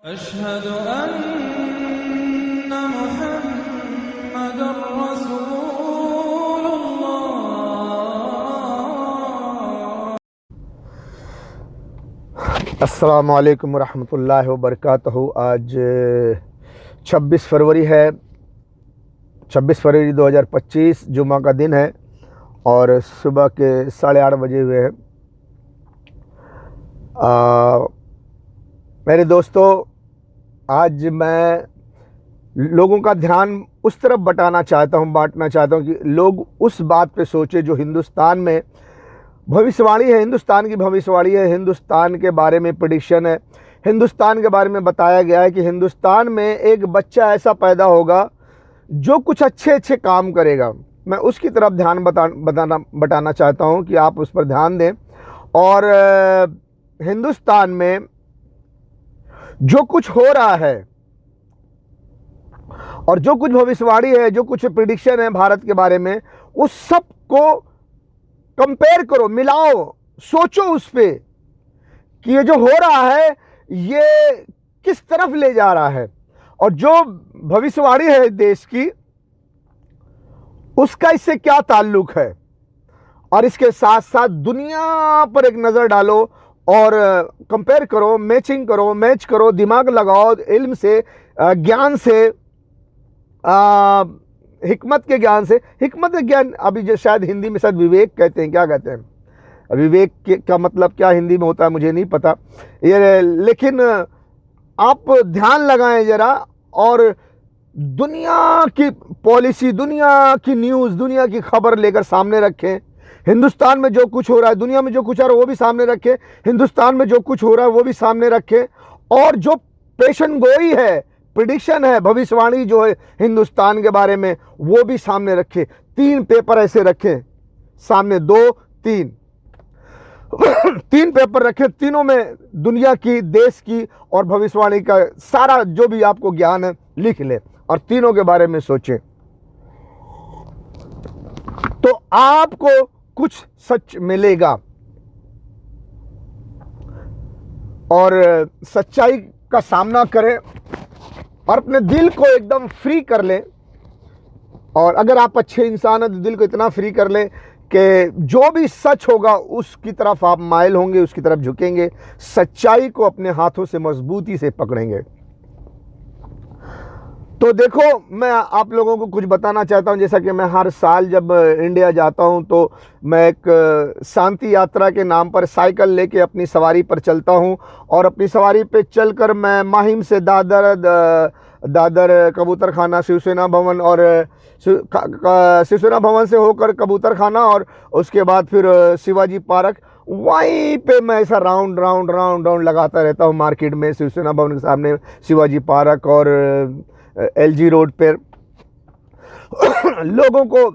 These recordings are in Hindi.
अशहदु अन्ना मुहम्मदुर रसूलुल्लाह। अस्सलामु अलैकुम रहमतुल्लाहि व बरकातहू। आज 26 फरवरी है, 26 फरवरी 2025 जुमा का दिन है और सुबह के 8:30 बजे हुए हैं। मेरे दोस्तों, आज मैं लोगों का ध्यान उस तरफ बांटना चाहता हूं कि लोग उस बात पे सोचे जो हिंदुस्तान में भविष्यवाणी है, हिंदुस्तान की भविष्यवाणी है, हिंदुस्तान के बारे में प्रेडिक्शन है। हिंदुस्तान के बारे में बताया गया है कि हिंदुस्तान में एक बच्चा ऐसा पैदा होगा जो कुछ अच्छे अच्छे काम करेगा। मैं उसकी तरफ ध्यान बताना चाहता हूं कि आप उस पर ध्यान दें। और हिंदुस्तान में जो कुछ हो रहा है और जो कुछ भविष्यवाणी है, जो कुछ प्रेडिक्शन है भारत के बारे में, उस सब को कंपेयर करो, मिलाओ, सोचो उस पे कि ये जो हो रहा है ये किस तरफ ले जा रहा है और जो भविष्यवाणी है देश की उसका इससे क्या ताल्लुक है। और इसके साथ साथ दुनिया पर एक नज़र डालो और कंपेयर करो, मैच करो, दिमाग लगाओ, इल्म से, ज्ञान से, हिकमत के ज्ञान से। हिकमत के ज्ञान अभी जो शायद हिंदी में शायद विवेक कहते हैं, क्या कहते हैं, विवेक का मतलब क्या हिंदी में होता है मुझे नहीं पता ये, लेकिन आप ध्यान लगाएं ज़रा और दुनिया की पॉलिसी, दुनिया की न्यूज़, दुनिया की खबर लेकर सामने रखें। हिंदुस्तान में जो कुछ हो रहा है, दुनिया में जो कुछ हो रहा है वो भी सामने रखें, हिंदुस्तान में जो कुछ हो रहा है वो भी सामने रखें। और जो पेशन गोई है, प्रेडिक्शन है, भविष्यवाणी जो है हिंदुस्तान के बारे में, वो भी सामने रखें। 3 पेपर ऐसे रखें सामने, 2 3 3 पेपर रखें, तीनों में दुनिया की, देश की और भविष्यवाणी का सारा जो भी आपको ज्ञान है लिख ले और तीनों के बारे में सोचें तो आपको कुछ सच मिलेगा। और सच्चाई का सामना करें और अपने दिल को एकदम फ्री कर लें। और अगर आप अच्छे इंसान हैं तो दिल को इतना फ्री कर लें कि जो भी सच होगा उसकी तरफ आप माइल होंगे, उसकी तरफ झुकेंगे, सच्चाई को अपने हाथों से मजबूती से पकड़ेंगे। तो देखो, मैं आप लोगों को कुछ बताना चाहता हूं। जैसा कि मैं हर साल जब इंडिया जाता हूं तो मैं एक शांति यात्रा के नाम पर साइकिल लेके अपनी सवारी पर चलता हूं और अपनी सवारी पे चलकर मैं माहिम से दादर कबूतर खाना, शिवसेना भवन और शिवसेना भवन से होकर कबूतर खाना और उसके बाद फिर शिवाजी पार्क, वहीं पे मैं ऐसा राउंड लगाता रहता हूँ मार्केट में, शिवसेना भवन के सामने शिवाजी पार्क और LG रोड पर लोगों को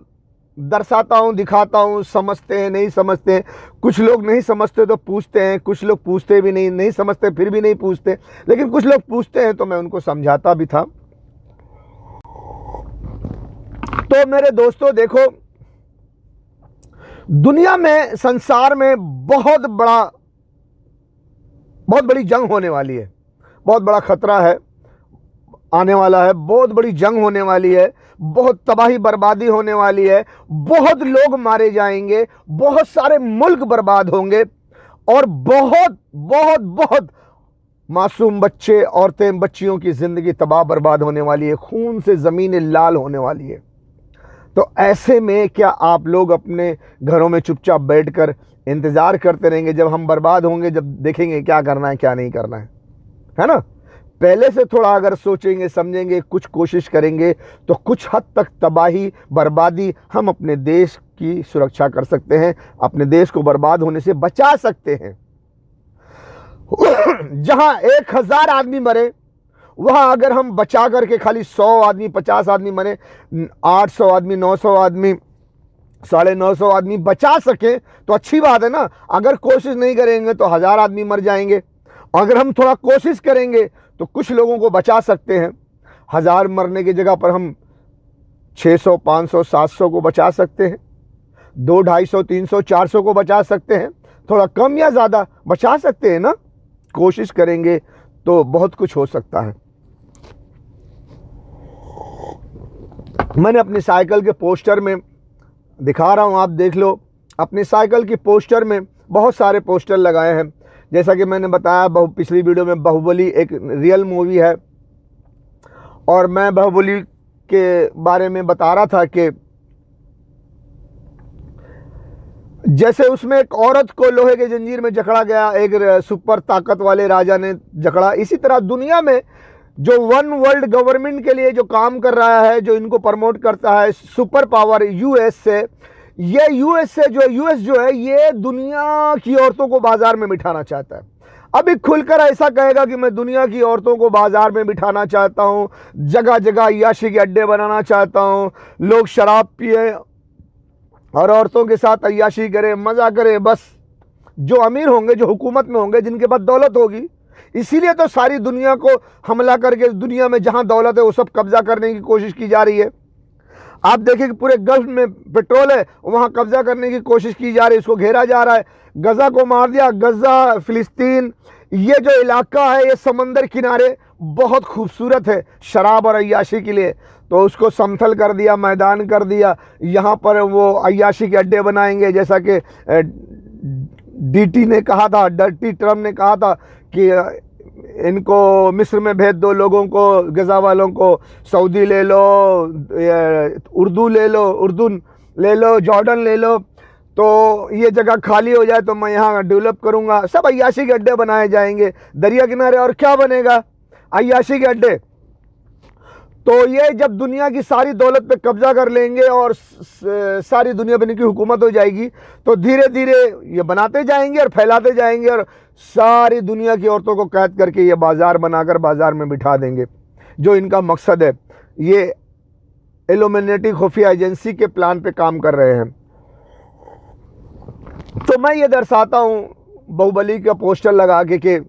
दर्शाता हूँ, दिखाता हूँ। समझते हैं, नहीं समझते हैं, कुछ लोग नहीं समझते तो पूछते हैं, कुछ लोग पूछते भी नहीं समझते फिर भी नहीं पूछते, लेकिन कुछ लोग पूछते हैं तो मैं उनको समझाता भी था। तो मेरे दोस्तों देखो, दुनिया में, संसार में बहुत बड़ी जंग होने वाली है, बहुत बड़ा खतरा है आने वाला है, बहुत बड़ी जंग होने वाली है, बहुत तबाही बर्बादी होने वाली है, बहुत लोग मारे जाएंगे, बहुत सारे मुल्क बर्बाद होंगे और बहुत मासूम बच्चे, औरतें, बच्चियों की ज़िंदगी तबाह बर्बाद होने वाली है, खून से ज़मीनें लाल होने वाली है। तो ऐसे में क्या आप लोग अपने घरों में चुपचाप बैठकर इंतज़ार करते रहेंगे जब हम बर्बाद होंगे, जब देखेंगे क्या करना है क्या नहीं करना है ना? पहले से थोड़ा अगर सोचेंगे, समझेंगे, कुछ कोशिश करेंगे तो कुछ हद तक तबाही, बर्बादी हम अपने देश की सुरक्षा कर सकते हैं, अपने देश को बर्बाद होने से बचा सकते हैं। जहां 1000 आदमी मरे, वहां अगर हम बचा करके खाली 100 आदमी, 50 आदमी मरे, 800 आदमी, 900 आदमी, 950 आदमी बचा सके तो अच्छी बात है ना। अगर कोशिश नहीं करेंगे तो 1000 आदमी मर जाएंगे। अगर हम थोड़ा कोशिश करेंगे तो कुछ लोगों को बचा सकते हैं। 1000 मरने की जगह पर हम 600, 500, 700 को बचा सकते हैं, 200, 250, 300, 400 को बचा सकते हैं। थोड़ा कम या ज़्यादा बचा सकते हैं ना। कोशिश करेंगे तो बहुत कुछ हो सकता है। मैंने अपनी साइकिल के पोस्टर में दिखा रहा हूँ, आप देख लो, अपनी साइकिल की पोस्टर में बहुत सारे पोस्टर लगाए हैं। जैसा कि मैंने बताया पिछली वीडियो में, बाहुबली एक रियल मूवी है, और मैं बाहुबली के बारे में बता रहा था कि जैसे उसमें एक औरत को लोहे के जंजीर में जकड़ा गया, एक सुपर ताकत वाले राजा ने जकड़ा, इसी तरह दुनिया में जो वन वर्ल्ड गवर्नमेंट के लिए जो काम कर रहा है, जो इनको प्रमोट करता है, सुपर पावर यूएस से, ये यूएस जो है ये दुनिया की औरतों को बाजार में बिठाना चाहता है। अभी खुलकर ऐसा कहेगा कि मैं दुनिया की औरतों को बाजार में बिठाना चाहता हूँ, जगह जगह अय्याशी के अड्डे बनाना चाहता हूँ, लोग शराब पिए और औरतों के साथ अय्याशी करें, मज़ा करें। बस जो अमीर होंगे, जो हुकूमत में होंगे, जिनके पास दौलत होगी, इसीलिए तो सारी दुनिया को हमला करके दुनिया में जहां दौलत है वो सब कब्जा करने की कोशिश की जा रही है। आप देखिए कि पूरे गल्फ में पेट्रोल है, वहां कब्जा करने की कोशिश की जा रही है, इसको घेरा जा रहा है। गजा को मार दिया, गजा, फिलिस्तीन, ये जो इलाका है ये समंदर किनारे बहुत खूबसूरत है शराब और अय्याशी के लिए, तो उसको समतल कर दिया, मैदान कर दिया। यहाँ पर वो अय्याशी के अड्डे बनाएंगे, जैसा कि डीटी ने कहा था, डर्टी ट्रम्प ने कहा था कि इनको मिस्र में भेज दो, लोगों को, गजा वालों को, सऊदी ले लो, उर्दून ले लो, जॉर्डन ले लो, तो ये जगह खाली हो जाए तो मैं यहाँ डेवलप करूँगा। सब अय्याशी के अड्डे बनाए जाएंगे दरिया किनारे, और क्या बनेगा? अय्याशी के अड्डे। तो ये जब दुनिया की सारी दौलत पे कब्जा कर लेंगे और सारी दुनिया पे इनकी हुकूमत हो जाएगी, तो धीरे धीरे ये बनाते जाएंगे और फैलाते जाएंगे, और सारी दुनिया की औरतों को कैद करके ये बाजार बनाकर बाजार में बिठा देंगे। जो इनका मकसद है, ये इल्यूमिनेटी खुफिया एजेंसी के प्लान पे काम कर रहे हैं। तो मैं ये दर्शाता हूँ बाहुबली का पोस्टर लगा के कि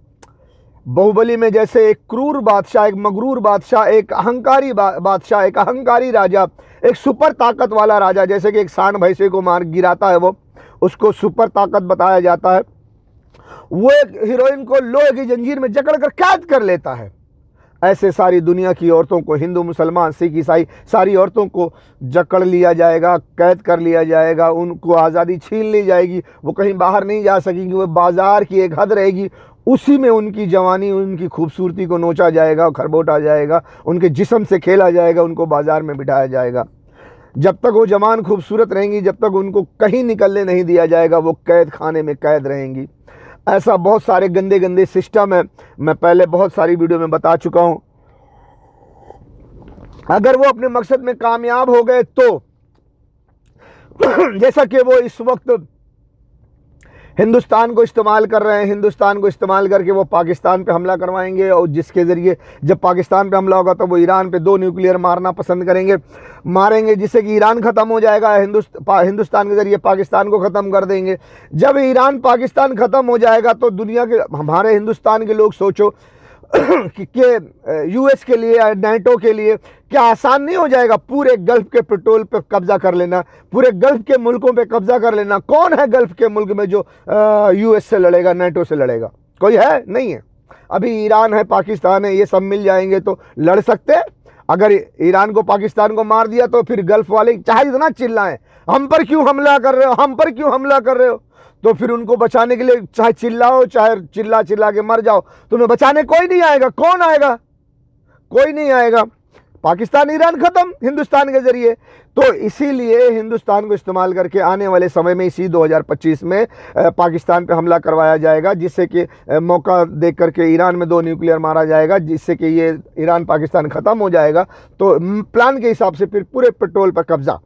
बाहुबली में जैसे एक क्रूर बादशाह, एक मगरूर बादशाह, एक अहंकारी बादशाह, एक अहंकारी राजा, एक सुपर ताकत वाला राजा, जैसे कि एक सांड भैंसे को मार गिराता है, वो उसको सुपर ताकत बताया जाता है। वो एक हीरोइन को लोहे की जंजीर में जकड़ कर कैद कर लेता है। ऐसे सारी दुनिया की औरतों को, हिंदू, मुसलमान, सिख, ईसाई, सारी औरतों को जकड़ लिया जाएगा, कैद कर लिया जाएगा, उनको आज़ादी छीन ली जाएगी, वो कहीं बाहर नहीं जा सकेंगी, वो बाजार की एक हद रहेगी, उसी में उनकी जवानी, उनकी खूबसूरती को नोचा जाएगा, खरबोटा जाएगा, उनके जिस्म से खेला जाएगा, उनको बाजार में बिठाया जाएगा। जब तक वो जवान खूबसूरत रहेंगी, जब तक उनको कहीं निकलने नहीं दिया जाएगा, वो कैद खाने में कैद रहेंगी। ऐसा बहुत सारे गंदे गंदे सिस्टम है, मैं पहले बहुत सारी वीडियो में बता चुका हूँ। अगर वो अपने मकसद में कामयाब हो गए तो जैसा कि वो इस वक्त हिंदुस्तान को इस्तेमाल कर रहे हैं, हिंदुस्तान को इस्तेमाल करके वो पाकिस्तान पे हमला करवाएंगे, और जिसके ज़रिए जब पाकिस्तान पे हमला होगा तो वो ईरान पे 2 न्यूक्लियर मारना पसंद मारेंगे, जिससे कि ईरान ख़त्म हो जाएगा, हिंदुस्तान के ज़रिए पाकिस्तान को ख़त्म कर देंगे। जब ईरान पाकिस्तान ख़त्म हो जाएगा तो दुनिया के, हमारे हिंदुस्तान के लोग सोचो कि यूएस के लिए, नाटो के लिए क्या आसान नहीं हो जाएगा पूरे गल्फ के पेट्रोल पे कब्जा कर लेना, पूरे गल्फ के मुल्कों पे कब्जा कर लेना? कौन है गल्फ के मुल्क में जो यूएस से लड़ेगा, नाटो से लड़ेगा? कोई है? नहीं है। अभी ईरान है, पाकिस्तान है, ये सब मिल जाएंगे तो लड़ सकते हैं। अगर ईरान को, पाकिस्तान को मार दिया तो फिर गल्फ वाले चाहे इतना चिल्लाएं, हम पर क्यों हमला कर रहे हो, हम पर क्यों हमला कर रहे हो, तो फिर उनको बचाने के लिए चाहे चिल्लाओ, चाहे चिल्ला चिल्ला के मर जाओ, तुम्हें बचाने कोई नहीं आएगा। कौन आएगा? कोई नहीं आएगा। पाकिस्तान, ईरान खत्म हिंदुस्तान के जरिए। तो इसीलिए हिंदुस्तान को इस्तेमाल करके आने वाले समय में, इसी 2025 में पाकिस्तान पे हमला करवाया जाएगा, जिससे कि मौका देख करके ईरान में 2 न्यूक्लियर मारा जाएगा, जिससे कि ये ईरान पाकिस्तान ख़त्म हो जाएगा। तो प्लान के हिसाब से फिर पूरे पेट्रोल पर कब्जा,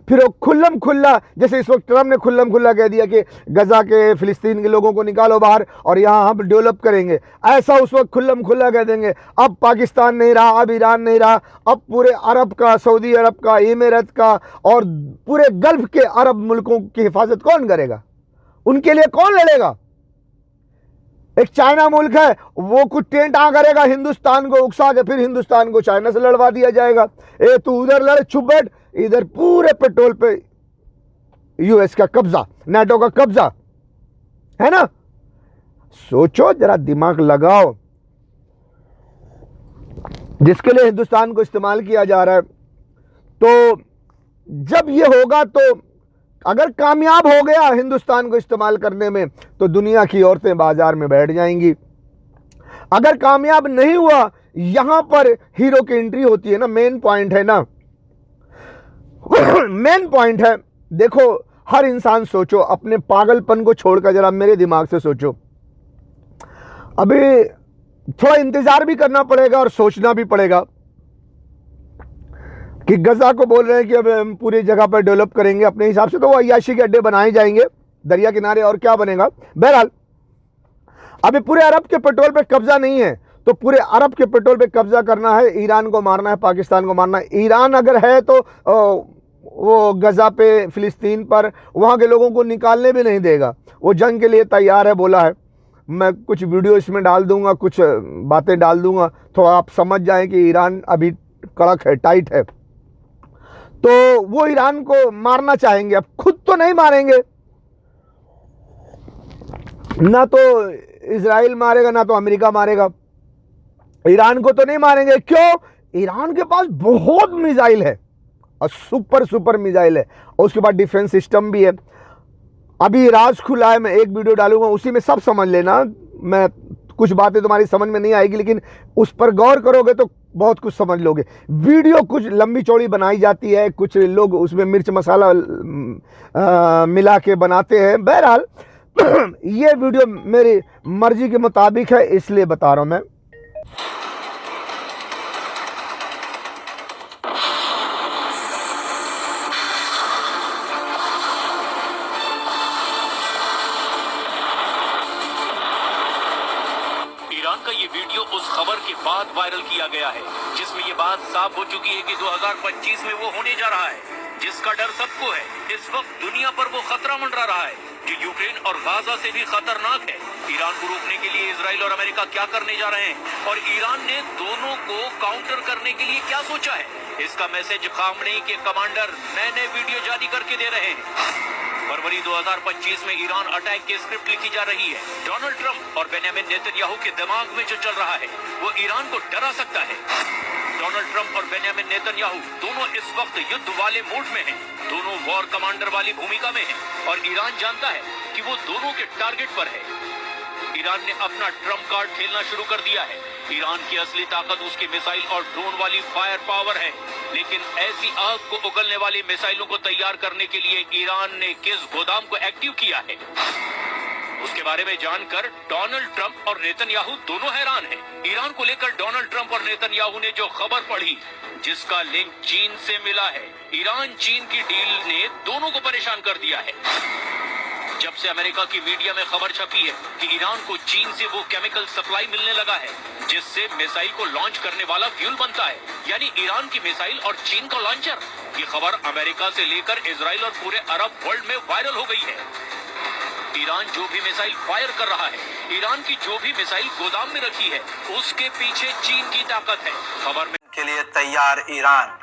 फिर वो खुल्लम खुल्ला, जैसे इस वक्त ट्रम्प ने खुल्लम खुल्ला कह दिया कि गजा के, फिलिस्तीन के लोगों को निकालो बाहर और यहाँ हम डेवलप करेंगे, ऐसा उस वक्त खुल्लम खुल्ला कह देंगे। अब पाकिस्तान नहीं रहा, अब ईरान नहीं रहा, अब पूरे अरब का, सऊदी अरब का, इमारात का और पूरे गल्फ के अरब मुल्कों की हिफाजत कौन करेगा? उनके लिए कौन लड़ेगा? एक चाइना मुल्क है, वो कुछ टेंट आ करेगा, हिंदुस्तान को उकसा के फिर हिंदुस्तान को चाइना से लड़वा दिया जाएगा। ए तू उधर लड़, चुप बैठ, इधर पूरे पेट्रोल पे यूएस का कब्जा, नाटो का कब्जा, है ना? सोचो जरा, दिमाग लगाओ। जिसके लिए हिंदुस्तान को इस्तेमाल किया जा रहा है। तो जब ये होगा, तो अगर कामयाब हो गया हिंदुस्तान को इस्तेमाल करने में, तो दुनिया की औरतें बाजार में बैठ जाएंगी। अगर कामयाब नहीं हुआ, यहां पर हीरो की एंट्री होती है ना, मेन पॉइंट है ना, मेन पॉइंट है। देखो, हर इंसान सोचो, अपने पागलपन को छोड़कर जरा मेरे दिमाग से सोचो। अभी थोड़ा इंतजार भी करना पड़ेगा और सोचना भी पड़ेगा कि गजा को बोल रहे हैं कि अब हम पूरी जगह पर डेवलप करेंगे अपने हिसाब से, तो वो अय्याशी के अड्डे बनाए जाएंगे दरिया किनारे, और क्या बनेगा। बहरहाल, अभी पूरे अरब के पेट्रोल पे कब्जा नहीं है, तो पूरे अरब के पेट्रोल पे कब्जा करना है, ईरान को मारना है, पाकिस्तान को मारना है। ईरान अगर है तो वो गजा पे, फिलिस्तीन पर, वहाँ के लोगों को निकालने भी नहीं देगा। वो जंग के लिए तैयार है, बोला है। मैं कुछ वीडियो इसमें डाल दूंगा, कुछ बातें डाल दूंगा, तो आप समझ जाएं कि ईरान अभी कड़क है, टाइट है। तो वो ईरान को मारना चाहेंगे, अब खुद तो नहीं मारेंगे, ना तो इजराइल मारेगा ना तो अमेरिका मारेगा, ईरान को तो नहीं मारेंगे। क्यों? ईरान के पास बहुत मिसाइल है और सुपर मिसाइल है, और उसके बाद डिफेंस सिस्टम भी है। अभी राज खुला है, मैं एक वीडियो डालूंगा, उसी में सब समझ लेना। मैं कुछ बातें तुम्हारी समझ में नहीं आएगी, लेकिन उस पर गौर करोगे तो बहुत कुछ समझ लोगे। वीडियो कुछ लंबी चौड़ी बनाई जाती है, कुछ लोग उसमें मिर्च मसाला मिला के बनाते हैं। बहरहाल, ये वीडियो मेरी मर्जी के मुताबिक है, इसलिए बता रहा हूं मैं। ईरान का ये वीडियो उस खबर के बाद वायरल किया गया है जिसमें ये बात साफ हो चुकी है कि 2025 में वो होने जा रहा है, जिसका डर सबको है। इस वक्त दुनिया पर वो खतरा मंडरा रहा है जो यूक्रेन और गाजा से भी खतरनाक है। ईरान को रोकने के लिए इजराइल और अमेरिका क्या करने जा रहे हैं, और ईरान ने दोनों को काउंटर करने के लिए क्या सोचा है, इसका मैसेज खामनेई के कमांडर नए नए वीडियो जारी करके दे रहे हैं। फरवरी 2025 में ईरान अटैक की स्क्रिप्ट लिखी जा रही है। डोनाल्ड ट्रंप और बेंयामिन नेतन्याहू के दिमाग में जो चल रहा है वो ईरान को डरा सकता है। डोनाल्ड ट्रंप और बेंयामिन नेतन्याहू दोनों इस वक्त युद्ध वाले मूड में हैं, दोनों वॉर कमांडर वाली भूमिका में हैं, और ईरान जानता है कि वो दोनों के टारगेट पर है। ईरान ने अपना ट्रम्प कार्ड खेलना शुरू कर दिया है। ईरान की असली ताकत उसकी मिसाइल और ड्रोन वाली फायर पावर है, लेकिन ऐसी आग को उगलने वाली मिसाइलों को तैयार करने के लिए ईरान ने किस गोदाम को एक्टिव किया है, उसके बारे में जानकर डोनाल्ड ट्रंप और नेतन्याहू दोनों हैरान हैं। ईरान को लेकर डोनाल्ड ट्रंप और नेतन्याहू ने जो खबर पढ़ी, जिसका लिंक चीन से मिला है, ईरान चीन की डील ने दोनों को परेशान कर दिया है। जब से अमेरिका की मीडिया में खबर छपी है कि ईरान को चीन से वो केमिकल सप्लाई मिलने लगा है जिससे मिसाइल को लॉन्च करने वाला फ्यूल बनता है, यानी ईरान की मिसाइल और चीन का लॉन्चर, ये खबर अमेरिका से लेकर इजराइल और पूरे अरब वर्ल्ड में वायरल हो गई है। ईरान जो भी मिसाइल फायर कर रहा है, ईरान की जो भी मिसाइल गोदाम में रखी है, उसके पीछे चीन की ताकत है। खबर में के लिए तैयार ईरान।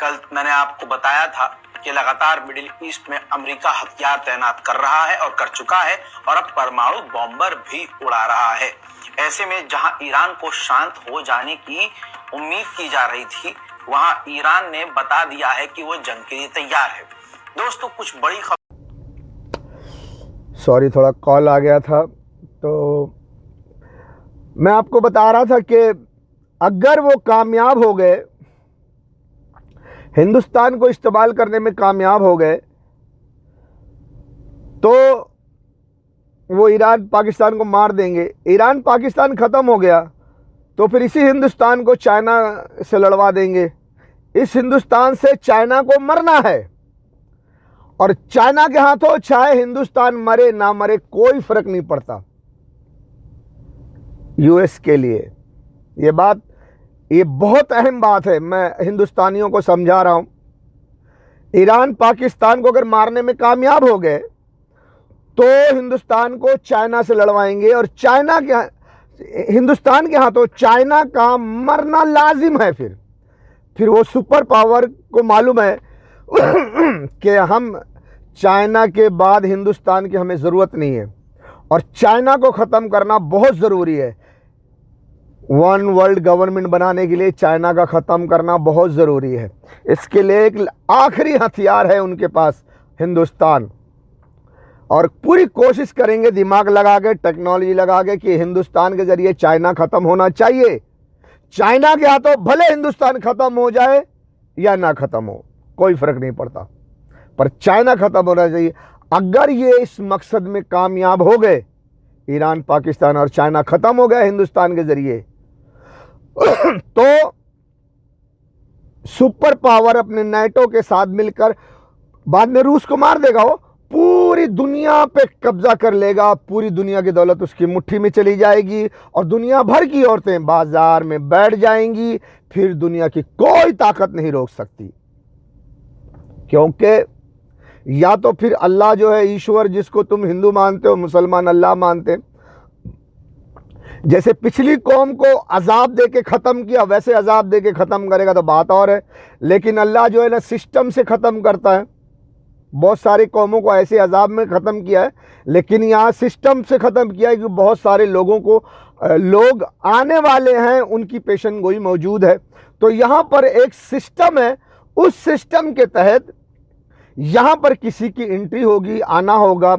कल मैंने आपको बताया था कि लगातार मिडिल ईस्ट में अमेरिका हथियार तैनात कर रहा है और कर चुका है, और अब परमाणु बॉम्बर भी उड़ा रहा है। ऐसे में जहां ईरान को शांत हो जाने की उम्मीद की जा रही थी, वहां ईरान ने बता दिया है कि वो जंग के लिए तैयार है। दोस्तों, कुछ बड़ी खबर, सॉरी थोड़ा कॉल आ गया था, तो मैं आपको बता रहा था कि अगर वो कामयाब हो गए, हिंदुस्तान को इस्तेमाल करने में कामयाब हो गए, तो वो ईरान पाकिस्तान को मार देंगे। ईरान पाकिस्तान ख़त्म हो गया तो फिर इसी हिंदुस्तान को चाइना से लड़वा देंगे। इस हिंदुस्तान से चाइना को मरना है, और चाइना के हाथों चाहे हिंदुस्तान मरे ना मरे कोई फर्क नहीं पड़ता यूएस के लिए। ये बहुत अहम बात है, मैं हिंदुस्तानियों को समझा रहा हूं। ईरान पाकिस्तान को अगर मारने में कामयाब हो गए तो हिंदुस्तान को चाइना से लड़वाएंगे, और हिंदुस्तान के हाथों चाइना का मरना लाजिम है। फिर वो सुपर पावर को मालूम है कि हम चाइना के बाद हिंदुस्तान की हमें ज़रूरत नहीं है, और चाइना को ख़त्म करना बहुत ज़रूरी है। वन वर्ल्ड गवर्नमेंट बनाने के लिए चाइना का ख़त्म करना बहुत ज़रूरी है। इसके लिए एक आखिरी हथियार है उनके पास, हिंदुस्तान। और पूरी कोशिश करेंगे दिमाग लगा के, टेक्नोलॉजी लगा के कि हिंदुस्तान के ज़रिए चाइना ख़त्म होना चाहिए। चाइना के हाथों भले हिंदुस्तान ख़त्म हो जाए या ना ख़त्म हो, कोई फ़र्क नहीं पड़ता, पर चाइना ख़त्म होना चाहिए। अगर ये इस मकसद में कामयाब हो गए, ईरान, पाकिस्तान और चाइना ख़त्म हो गया हिंदुस्तान के ज़रिए, तो सुपर पावर अपने नाटो के साथ मिलकर बाद में रूस को मार देगा, वो पूरी दुनिया पे कब्जा कर लेगा। पूरी दुनिया की दौलत उसकी मुट्ठी में चली जाएगी और दुनिया भर की औरतें बाजार में बैठ जाएंगी। फिर दुनिया की कोई ताकत नहीं रोक सकती, क्योंकि या तो फिर अल्लाह जो है ईश्वर, जिसको तुम हिंदू मानते हो, मुसलमान अल्लाह मानते, जैसे पिछली कौम को अजाब दे के ख़त्म किया वैसे अजाब दे के ख़त्म करेगा तो बात और है। लेकिन अल्लाह जो है ना सिस्टम से ख़त्म करता है। बहुत सारी कौमों को ऐसे अजाब में ख़त्म किया है, लेकिन यहाँ सिस्टम से ख़त्म किया है कि बहुत सारे लोगों को, लोग आने वाले हैं, उनकी पेशन गोई मौजूद है। तो यहाँ पर एक सिस्टम है, उस सिस्टम के तहत यहाँ पर किसी की एंट्री होगी, आना होगा।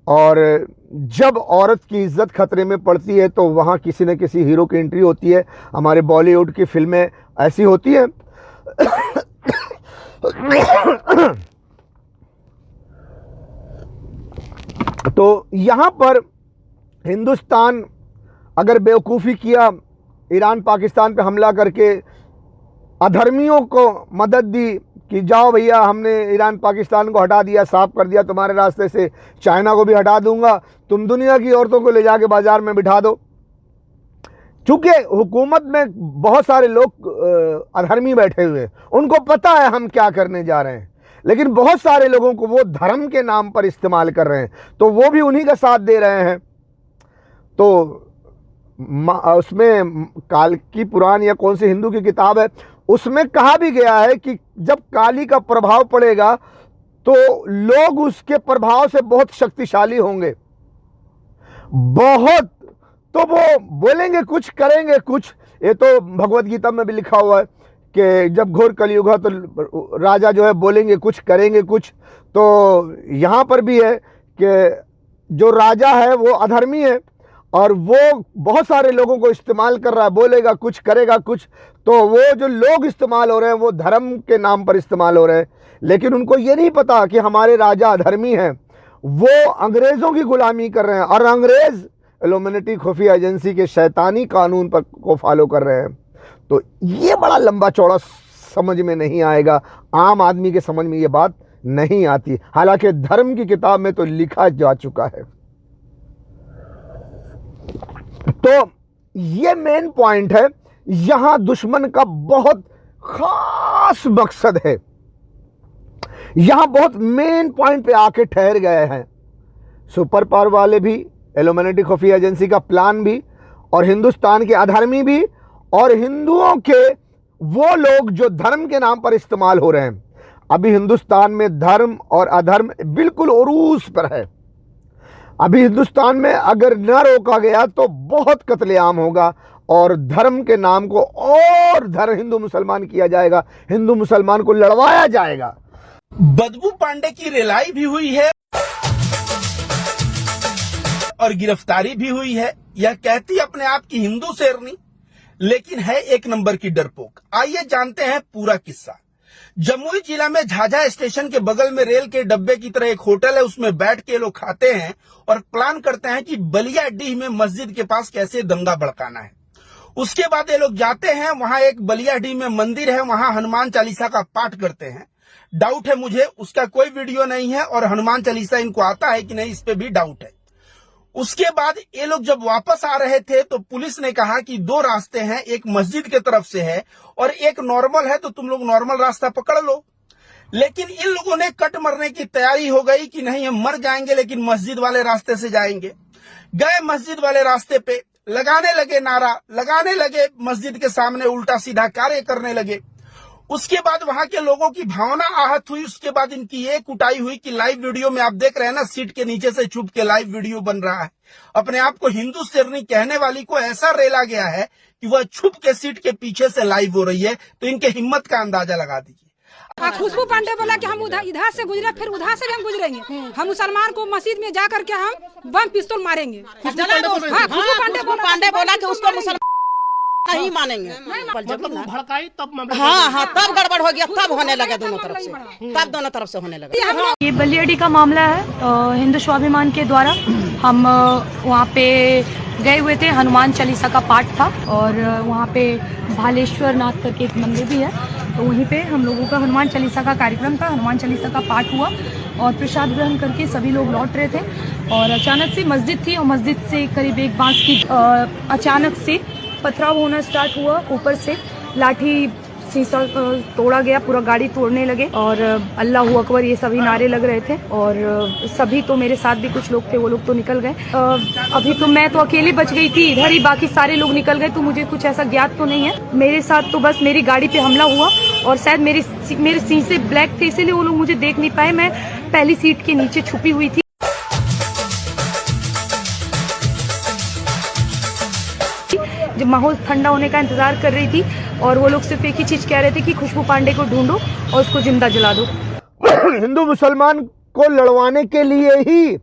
और जब औरत की इज्जत खतरे में पड़ती है तो वहाँ किसी न किसी हीरो की एंट्री होती है। हमारे बॉलीवुड की फिल्में ऐसी होती हैं। तो यहाँ पर हिंदुस्तान अगर बेवकूफ़ी किया, ईरान पाकिस्तान पे हमला करके अधर्मियों को मदद दी कि जाओ भैया हमने ईरान पाकिस्तान को हटा दिया, साफ कर दिया तुम्हारे रास्ते से, चाइना को भी हटा दूंगा, तुम दुनिया की औरतों को ले जाके बाजार में बिठा दो। चूँकि हुकूमत में बहुत सारे लोग अधर्मी बैठे हुए हैं, उनको पता है हम क्या करने जा रहे हैं, लेकिन बहुत सारे लोगों को वो धर्म के नाम पर इस्तेमाल कर रहे हैं, तो वो भी उन्हीं का साथ दे रहे हैं। तो उसमें काल की पुराण या कौन सी हिंदू की किताब है, उसमें कहा भी गया है कि जब काली का प्रभाव पड़ेगा तो लोग उसके प्रभाव से बहुत शक्तिशाली होंगे, बहुत, तो वो बोलेंगे कुछ, करेंगे कुछ। ये तो भगवत गीता में भी लिखा हुआ है कि जब घोर कलयुग है तो राजा जो है बोलेंगे कुछ, करेंगे कुछ। तो यहाँ पर भी है कि जो राजा है वो अधर्मी है और वो बहुत सारे लोगों को इस्तेमाल कर रहा है, बोलेगा कुछ, करेगा कुछ। तो वो जो लोग इस्तेमाल हो रहे हैं वो धर्म के नाम पर इस्तेमाल हो रहे हैं, लेकिन उनको ये नहीं पता कि हमारे राजा अधर्मी हैं, वो अंग्रेज़ों की गुलामी कर रहे हैं और अंग्रेज़ इल्यूमिनेटी खुफिया एजेंसी के शैतानी कानून पर को फॉलो कर रहे हैं। तो ये बड़ा लंबा चौड़ा समझ में नहीं आएगा, आम आदमी के समझ में ये बात नहीं आती, हालांकि धर्म की किताब में तो लिखा जा चुका है। तो ये मेन पॉइंट है, यहां दुश्मन का बहुत खास मकसद है, यहां बहुत मेन पॉइंट पे आके ठहर गए हैं। सुपर पावर वाले भी, इल्यूमिनेटी खुफिया एजेंसी का प्लान भी, और हिंदुस्तान के अधर्मी भी, और हिंदुओं के वो लोग जो धर्म के नाम पर इस्तेमाल हो रहे हैं। अभी हिंदुस्तान में धर्म और अधर्म बिल्कुल उरूज पर है। अभी हिंदुस्तान में अगर न रोका गया तो बहुत कत्लेआम होगा और धर्म के नाम को और धर्म हिंदू मुसलमान किया जाएगा, हिंदू मुसलमान को लड़वाया जाएगा। बदबू पांडे की रिहाई भी हुई है और गिरफ्तारी भी हुई है। यह कहती अपने आप की हिंदू शेरनी, लेकिन है एक नंबर की डरपोक। आइए जानते हैं पूरा किस्सा। जमुई जिला में झाझा स्टेशन के बगल में रेल के डब्बे की तरह एक होटल है, उसमें बैठ के लोग खाते हैं और प्लान करते हैं कि बलियाडीह में मस्जिद के पास कैसे दंगा भड़काना है। उसके बाद ये लोग जाते हैं, वहां एक बलियाडीह में मंदिर है, वहां हनुमान चालीसा का पाठ करते हैं। डाउट है मुझे, उसका कोई वीडियो नहीं है और हनुमान चालीसा इनको आता है कि नहीं इस पे भी डाउट है। उसके बाद ये लोग जब वापस आ रहे थे तो पुलिस ने कहा कि दो रास्ते हैं, एक मस्जिद के तरफ से है और एक नॉर्मल है, तो तुम लोग नॉर्मल रास्ता पकड़ लो। लेकिन इन लोगों ने कट मरने की तैयारी हो गई कि नहीं हम मर जाएंगे लेकिन मस्जिद वाले रास्ते से जाएंगे। गए मस्जिद वाले रास्ते पे, लगाने लगे नारा, लगाने लगे मस्जिद के सामने उल्टा सीधा कार्य करने लगे। उसके बाद वहां के लोगों की भावना आहत हुई। उसके बाद इनकी एक कुटाई हुई कि लाइव वीडियो में आप देख रहे हैं ना, सीट के नीचे से छुप के लाइव वीडियो बन रहा है। अपने आप को हिंदू शेरनी कहने वाली को ऐसा रेला गया है कि वह छुप के सीट के पीछे से लाइव हो रही है। तो इनके हिम्मत का अंदाजा लगा दीजिए। खुशबू पांडे बोला कि हम इधर से गुजरे, फिर उधर से भी हम गुजरेंगे। हम मुसलमान को मस्जिद में जा करके हम बम पिस्तौल मारेंगे। खुशबू पांडे बोला कि उसको मुसलमान नहीं मानेंगे। मतलब भड़काई तब हाँ, तब गड़बड़ हो गया, तब होने लगे दोनों तरफ से, तब दोनों तरफ से होने लगे। ये बलियाडी का मामला है। हिंदू स्वाभिमान के द्वारा हम वहाँ पे गए हुए थे। हनुमान चालीसा का पाठ था और वहाँ पे भालेश्वर नाथ करके एक मंदिर भी है, तो वहीं पे हम लोगों का हनुमान चालीसा का कार्यक्रम था। हनुमान चालीसा का पाठ हुआ और प्रसाद ग्रहण करके सभी लोग लौट रहे थे और अचानक से मस्जिद थी और मस्जिद से करीब एक बांस की अचानक से पथराव होना स्टार्ट हुआ। ऊपर से लाठी शीशा तोड़ा गया, पूरा गाड़ी तोड़ने लगे और अल्लाह अकबर ये सभी नारे लग रहे थे और सभी तो मेरे साथ भी कुछ लोग थे, वो लोग तो निकल गए। अभी तो मैं तो अकेली बच गई थी इधर ही, बाकी सारे लोग निकल गए। तो मुझे कुछ ऐसा ज्ञात तो नहीं है। मेरे साथ तो बस मेरी गाड़ी पे हमला हुआ और शायद मेरे शीशे ब्लैक थे, इसीलिए वो लोग मुझे देख नहीं पाए। मैं पहली सीट के नीचे छुपी हुई थी। जब माहौल ठंडा होने का इंतजार कर रही थी और वो लोग सिर्फ एक ही चीज कह रहे थे कि खुशबू पांडे को ढूंढो और उसको जिंदा जला दो। हिंदू मुसलमान को लड़वाने के लिए ही,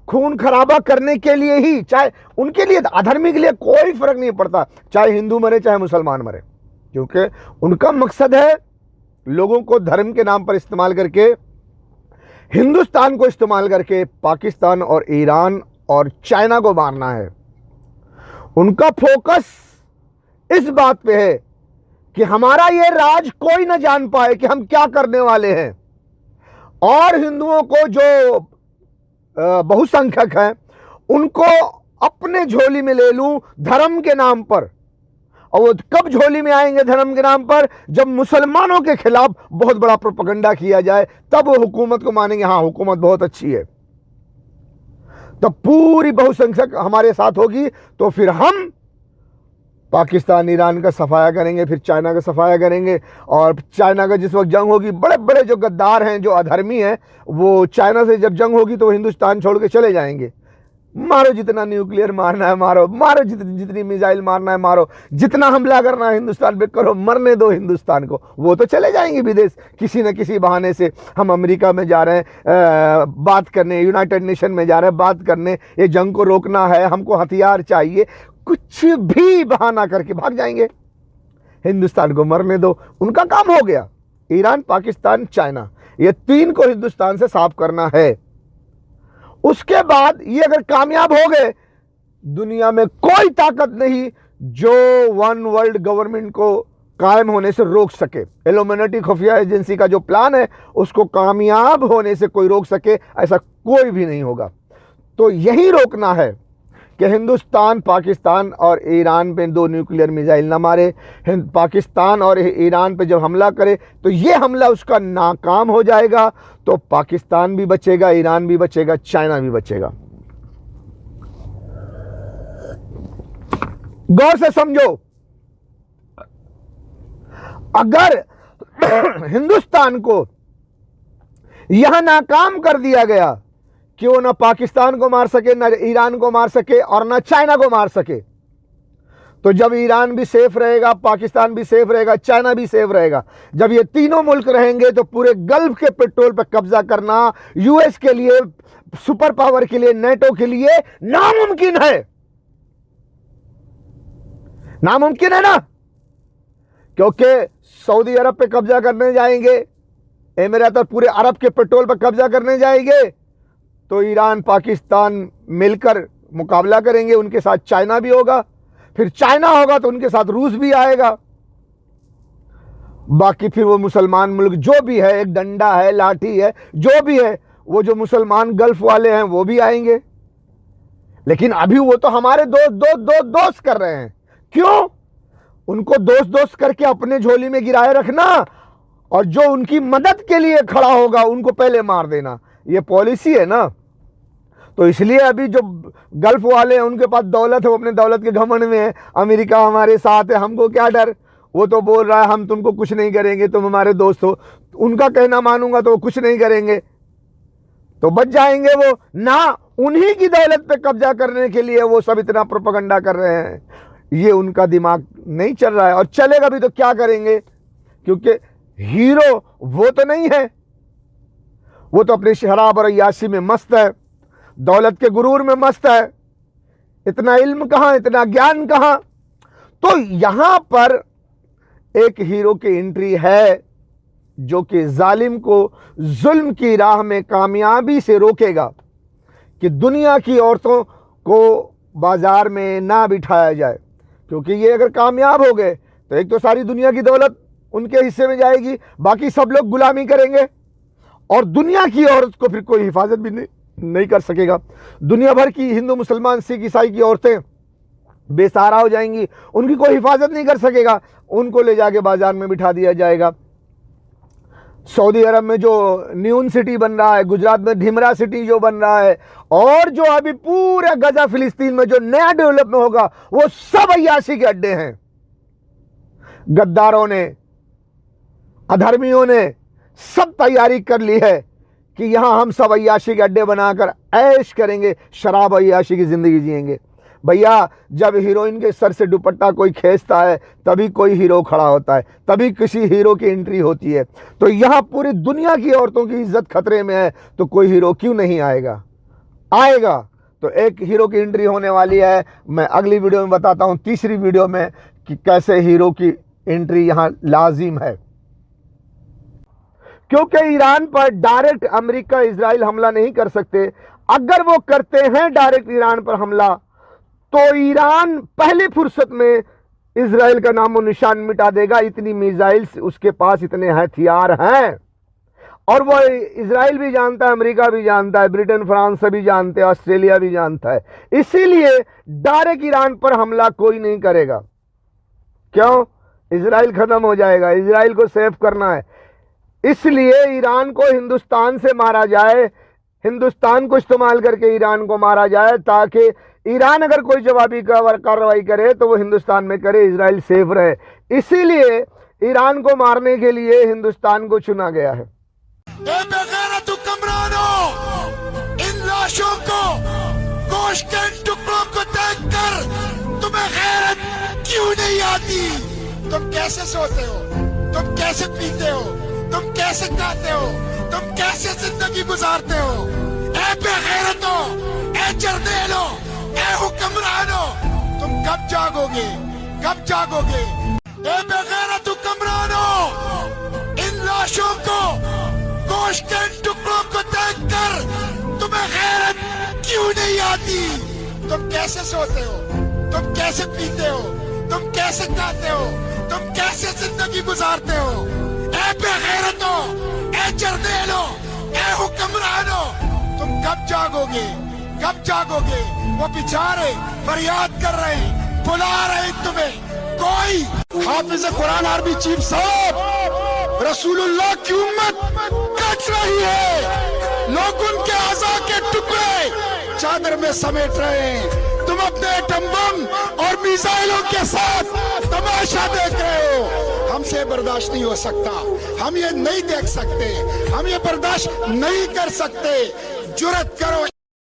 खून खराबा करने के लिए ही, चाहे उनके लिए अधर्मी के लिए कोई फर्क नहीं पड़ता, चाहे हिंदू मरे चाहे मुसलमान मरे, क्योंकि उनका मकसद है लोगों को धर्म के नाम पर इस्तेमाल करके, हिंदुस्तान को इस्तेमाल करके पाकिस्तान और ईरान और चाइना को मारना है। उनका फोकस इस बात पे है कि हमारा ये राज कोई न जान पाए कि हम क्या करने वाले हैं और हिंदुओं को जो बहुसंख्यक हैं उनको अपने झोली में ले लूं धर्म के नाम पर। और वो कब झोली में आएंगे धर्म के नाम पर? जब मुसलमानों के खिलाफ बहुत बड़ा प्रोपेगेंडा किया जाए, तब वो हुकूमत को मानेंगे हाँ हुकूमत बहुत अच्छी है। तो पूरी बहुसंख्यक हमारे साथ होगी तो फिर हम पाकिस्तान ईरान का सफाया करेंगे, फिर चाइना का सफाया करेंगे। और चाइना का जिस वक्त जंग होगी, बड़े बड़े जो गद्दार हैं, जो अधर्मी हैं, वो चाइना से जब जंग होगी तो वो हिंदुस्तान छोड़ के चले जाएंगे। मारो जितना न्यूक्लियर मारना है मारो, मारो जितनी मिसाइल मारना है मारो, जितना हमला करना है हिंदुस्तान पे करो, मरने दो हिंदुस्तान को। वो तो चले जाएंगे विदेश किसी न किसी बहाने से। हम अमेरिका में जा रहे हैं बात करने, यूनाइटेड नेशन में जा रहे हैं बात करने, ये जंग को रोकना है, हमको हथियार चाहिए, कुछ भी बहाना करके भाग जाएंगे। हिंदुस्तान को मरने दो, उनका काम हो गया। ईरान, पाकिस्तान, चाइना, ये तीन को हिंदुस्तान से साफ करना है। उसके बाद ये अगर कामयाब हो गए, दुनिया में कोई ताकत नहीं जो वन वर्ल्ड गवर्नमेंट को कायम होने से रोक सके। इल्यूमिनेटी खुफिया एजेंसी का जो प्लान है उसको कामयाब होने से कोई रोक सके, ऐसा कोई भी नहीं होगा। तो यही रोकना है कि हिंदुस्तान पाकिस्तान और ईरान पे 2 न्यूक्लियर मिसाइल ना मारे। पाकिस्तान और ईरान पे जब हमला करे तो ये हमला उसका नाकाम हो जाएगा, तो पाकिस्तान भी बचेगा, ईरान भी बचेगा, चाइना भी बचेगा। गौर से समझो, अगर हिंदुस्तान को यह नाकाम कर दिया गया कि वो ना पाकिस्तान को मार सके, ना ईरान को मार सके और ना चाइना को मार सके, तो जब ईरान भी सेफ रहेगा, पाकिस्तान भी सेफ रहेगा, चाइना भी सेफ रहेगा। जब ये तीनों मुल्क रहेंगे तो पूरे गल्फ के पेट्रोल पर कब्जा करना यूएस के लिए, सुपर पावर के लिए, नेटो के लिए नामुमकिन है। नामुमकिन है ना, क्योंकि सऊदी अरब पे कब्जा करने जाएंगे, एमिरात और पूरे अरब के पेट्रोल पर कब्जा करने जाएंगे, तो ईरान पाकिस्तान मिलकर मुकाबला करेंगे, उनके साथ चाइना भी होगा, फिर चाइना होगा तो उनके साथ रूस भी आएगा। बाकी फिर वो मुसलमान मुल्क जो भी है, एक डंडा है, लाठी है, जो भी है, वो जो मुसलमान गल्फ वाले हैं वो भी आएंगे। लेकिन अभी वो तो हमारे दोस्त कर रहे हैं। क्यों? उनको दोस्त करके अपने झोली में गिराए रखना और जो उनकी मदद के लिए खड़ा होगा उनको पहले मार देना, ये पॉलिसी है ना। तो इसलिए अभी जो गल्फ वाले हैं उनके पास दौलत है, वो अपने दौलत के घमंड में है, अमेरिका हमारे साथ है, हमको क्या डर। वो तो बोल रहा है हम तुमको कुछ नहीं करेंगे, तुम हमारे दोस्त हो, उनका कहना मानूंगा तो वो कुछ नहीं करेंगे, तो बच जाएंगे वो ना। उन्हीं की दौलत पे कब्जा करने के लिए वो सब इतना प्रोपेगेंडा कर रहे हैं, ये उनका दिमाग नहीं चल रहा है। और चलेगा भी तो क्या करेंगे, क्योंकि हीरो वो तो नहीं है, वो तो अपनी शराब और अय्याशी में मस्त है, दौलत के गुरूर में मस्त है, इतना इल्म कहाँ, इतना ज्ञान कहाँ। तो यहां पर एक हीरो की एंट्री है जो कि जालिम को जुल्म की राह में कामयाबी से रोकेगा कि दुनिया की औरतों को बाजार में ना बिठाया जाए, क्योंकि ये अगर कामयाब हो गए तो एक तो सारी दुनिया की दौलत उनके हिस्से में जाएगी, बाकी सब लोग गुलामी करेंगे और दुनिया की औरत को फिर कोई हिफाजत भी नहीं कर सकेगा। दुनिया भर की हिंदू, मुसलमान, सिख, ईसाई की औरतें बेसहारा हो जाएंगी, उनकी कोई हिफाजत नहीं कर सकेगा, उनको ले जाके बाजार में बिठा दिया जाएगा। सऊदी अरब में जो न्यून सिटी बन रहा है, गुजरात में ढिमरा सिटी जो बन रहा है, और जो अभी पूरे गजा फिलिस्तीन में जो नया डेवलपमेंट होगा, वो सब अय्याशी के अड्डे हैं। गद्दारों ने, अधर्मियों ने सब तैयारी कर ली है कि यहां हम सब अय्याशी के अड्डे बनाकर ऐश करेंगे, शराब अय्याशी की जिंदगी जिएंगे। भैया, जब हीरोइन के सर से दुपट्टा कोई खींचता है तभी कोई हीरो खड़ा होता है, तभी किसी हीरो की एंट्री होती है। तो यहां पूरी दुनिया की औरतों की इज्जत खतरे में है, तो कोई हीरो क्यों नहीं आएगा? आएगा। तो एक हीरो की एंट्री होने वाली है, मैं अगली वीडियो में बताता हूं, तीसरी वीडियो में, कि कैसे हीरो की एंट्री यहां लाजिम है। क्योंकि ईरान पर डायरेक्ट अमेरिका, इजराइल हमला नहीं कर सकते। अगर वो करते हैं डायरेक्ट ईरान पर हमला, तो ईरान पहले फुर्सत में इजराइल का नामो निशान मिटा देगा। इतनी मिसाइल्स उसके पास, इतने हथियार हैं, और वो इजराइल भी जानता है, अमेरिका भी जानता है, ब्रिटेन, फ्रांस सभी जानते हैं, ऑस्ट्रेलिया भी जानता है। इसीलिए डायरेक्ट ईरान पर हमला कोई नहीं करेगा। क्यों? इजराइल खत्म हो जाएगा, इजराइल को सेफ करना है। इसलिए ईरान को हिंदुस्तान से मारा जाए, हिंदुस्तान को इस्तेमाल करके ईरान को मारा जाए, ताकि ईरान अगर कोई जवाबी कार्रवाई करे तो वो हिंदुस्तान में करे, इजराइल सेफ रहे। इसीलिए ईरान को मारने के लिए हिंदुस्तान को चुना गया है। इन लाशों को, गोश्त के टुकड़ों को देखकर तुम्हें गैरत क्यों नहीं आती? तुम कैसे सोते हो? तुम कैसे पीते हो? तुम कैसे खाते हो? तुम कैसे जिंदगी गुजारते हो? ए बेगैरतो, ए जर्देलो, ए हुक्मरानो, तुम कब जागोगे? कब जागोगे? ए बेगैरत हुक्मरानो, इन लाशों को, गोश्त के टुकड़ों को देखकर तुम्हें गैरत क्यों नहीं आती? तुम कैसे सोते हो? तुम कैसे पीते हो? तुम कैसे खाते हो? तुम कैसे जिंदगी गुजारते हो? ए बेगैरतो, ए जर्देलो, ए हुक्मरानो, तुम कब जागोगे? कब जागोगे? वो बेचारे फरियाद कर रहे हैं, बुला रहे हैं तुम्हें। कोई हाफिज कुरान आरबी चीफ साहब रसूलुल्लाह की उम्मत कट रही है, लोग उनके आज़ा के टुकड़े चादर में समेट रहे हैं। तुम अपने एटम बम और मिसाइलों के साथ तमाशा देख रहे हो। हमसे बर्दाश्त नहीं हो सकता, हम ये नहीं देख सकते, हम ये बर्दाश्त नहीं कर सकते। जुर्रत करो